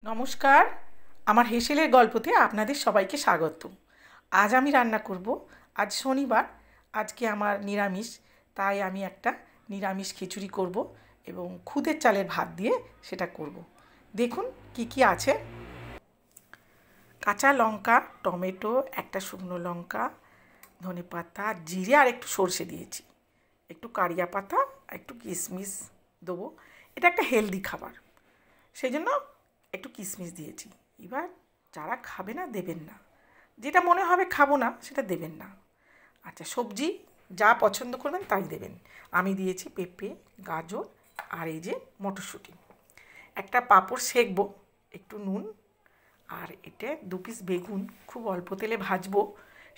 নমস্কার, আমার হেসেলের গল্পতে আপনাদের সবাইকে স্বাগত। আজ আমি রান্না করব, আজ শনিবার, আজকে আমার নিরামিষ, তাই আমি একটা নিরামিষ খিচুড়ি করব এবং খুদের চালের ভাত দিয়ে সেটা করব। দেখুন কি কি আছে। কাঁচা লঙ্কা, টমেটো, একটা শুকনো লঙ্কা, ধনেপাতা, জিরে আর একটু সর্ষে দিয়েছি, একটু কারিয়া পাতা, একটু কিশমিশ দেবো। এটা একটা হেলদি খাবার, সেই জন্য একটু কিশমিশ দিয়েছি। এবার যারা খাবে না দেবেন না, যেটা মনে হবে খাবো না সেটা দেবেন না। আচ্ছা, সবজি যা পছন্দ করবেন তাই দেবেন। আমি দিয়েছি পেঁপে, গাজর আর এই যে মটরশুঁটি। একটা পাঁপড় সেঁকবো, একটু নুন, আর এটা 2 পিস বেগুন খুব অল্প তেলে ভাজবো,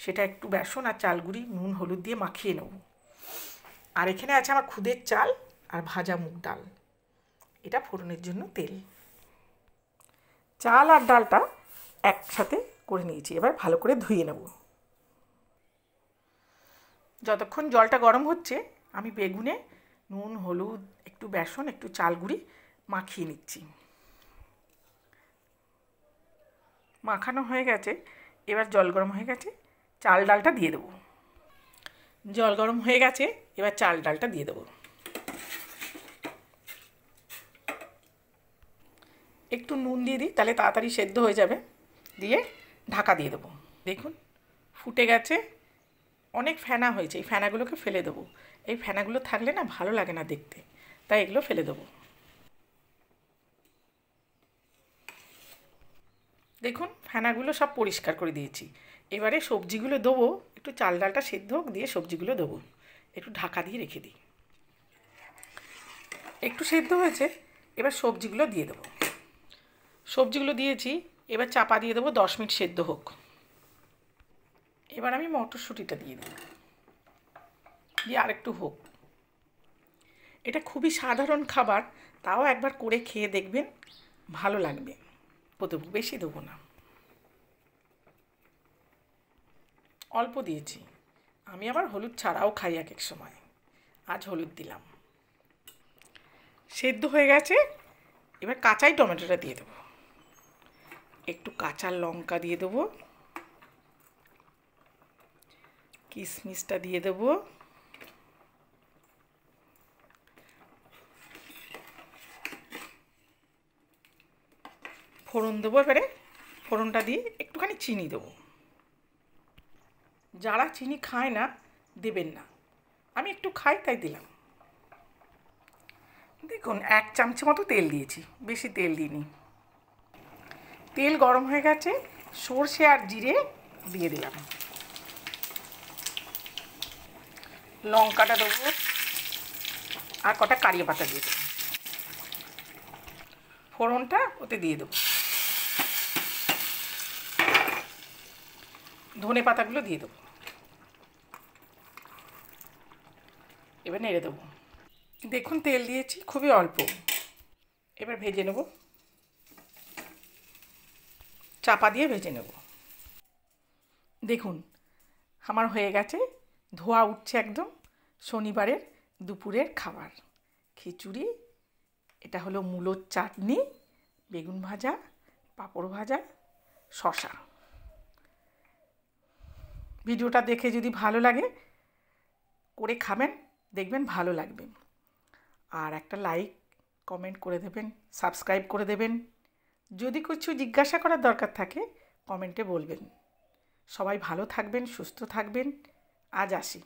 সেটা একটু বেসন আর চালগুঁড়ি, নুন, হলুদ দিয়ে মাখিয়ে নেব। আর এখানে আছে আমার খুদের চাল আর ভাজা মুগ ডাল, এটা ফোড়নের জন্য তেল। চাল আর ডালটা একসাথে করে নিয়েছি, এবার ভালো করে ধুয়ে নেব। যতক্ষণ জলটা গরম হচ্ছে আমি বেগুনে নুন, হলুদ, একটু বেসন, একটু চালগুঁড়ি মাখিয়ে নিচ্ছি। মাখানো হয়ে গেছে, এবার জল গরম হয়ে গেছে, চাল ডালটা দিয়ে দেবো। জল গরম হয়ে গেছে, এবার চাল ডালটা দিয়ে দেবো। একটু নুন দিয়ে দিই, তাহলে তাড়াতাড়ি সেদ্ধ হয়ে যাবে। দিয়ে ঢাকা দিয়ে দেবো। দেখুন ফুটে গেছে, অনেক ফেনা হয়েছে, এই ফেনাগুলোকে ফেলে দেবো। এই ফেনাগুলো থাকলে না ভালো লাগে না দেখতে, তাই এগুলো ফেলে দেবো। দেখুন ফেনাগুলো সব পরিষ্কার করে দিয়েছি। এবারে সবজিগুলো দেবো, একটু চাল ডালটা সেদ্ধ হোক, দিয়ে সবজিগুলো দেবো। একটু ঢাকা দিয়ে রেখে দিই। একটু সেদ্ধ হয়েছে, এবার সবজিগুলো দিয়ে দেবো। সবজিগুলো দিয়েছি, এবার চাপা দিয়ে দেবো 10 মিনিট সেদ্ধ হোক। এবার আমি মটরশুঁটিটা দিয়ে দেবো, দিয়ে আরেকটু হোক। এটা খুবই সাধারণ খাবার, তাও একবার করে খেয়ে দেখবেন, ভালো লাগবে। দেবো, বেশি দেবো না, অল্প দিয়েছি। আমি আবার হলুদ ছাড়াও খাই এক এক সময়, আজ হলুদ দিলাম। সেদ্ধ হয়ে গেছে, এবার কাঁচাই টমেটোটা দিয়ে দেবো, একটু কাঁচা লঙ্কা দিয়ে দেবো, কিশমিশটা দিয়ে দেবো, ফোড়ন দেবো। এবারে ফোড়নটা দিয়ে একটুখানি চিনি দেবো। যারা চিনি খায় না দেবেন না, আমি একটু খাই তাই দিলাম। দেখুন 1 চামচ মতো তেল দিয়েছি, বেশি তেল দিইনি। তেল গরম হয়ে গেছে, সর্ষে আর জিরে দিয়ে দিলাম, লঙ্কাটা দেবো আর কটা কারিয়া পাতা দিয়ে দেবো। ফোড়নটা ওতে দিয়ে দেবো, ধনে পাতাগুলো দিয়ে দেবো। এবার নেড়ে দেবো। দেখুন তেল দিয়েছি খুবই অল্প, এবার ভেজে নেব, চাপা দিয়ে ভেজে নেব। দেখুন আমার হয়ে গেছে, ধোয়া উঠছে একদম। শনিবারের দুপুরের খাবার খিচুড়ি। এটা হলো মূলোর চাটনি, বেগুন ভাজা, পাঁপড় ভাজা, শসা। ভিডিওটা দেখে যদি ভালো লাগে করে খাবেন, দেখবেন ভালো লাগবে। আর একটা লাইক কমেন্ট করে দেবেন, সাবস্ক্রাইব করে দেবেন। যদি কিছু জিজ্ঞাসা করার দরকার থাকে কমেন্টে বলবেন। সবাই ভালো থাকবেন, সুস্থ থাকবেন। আজ আসি।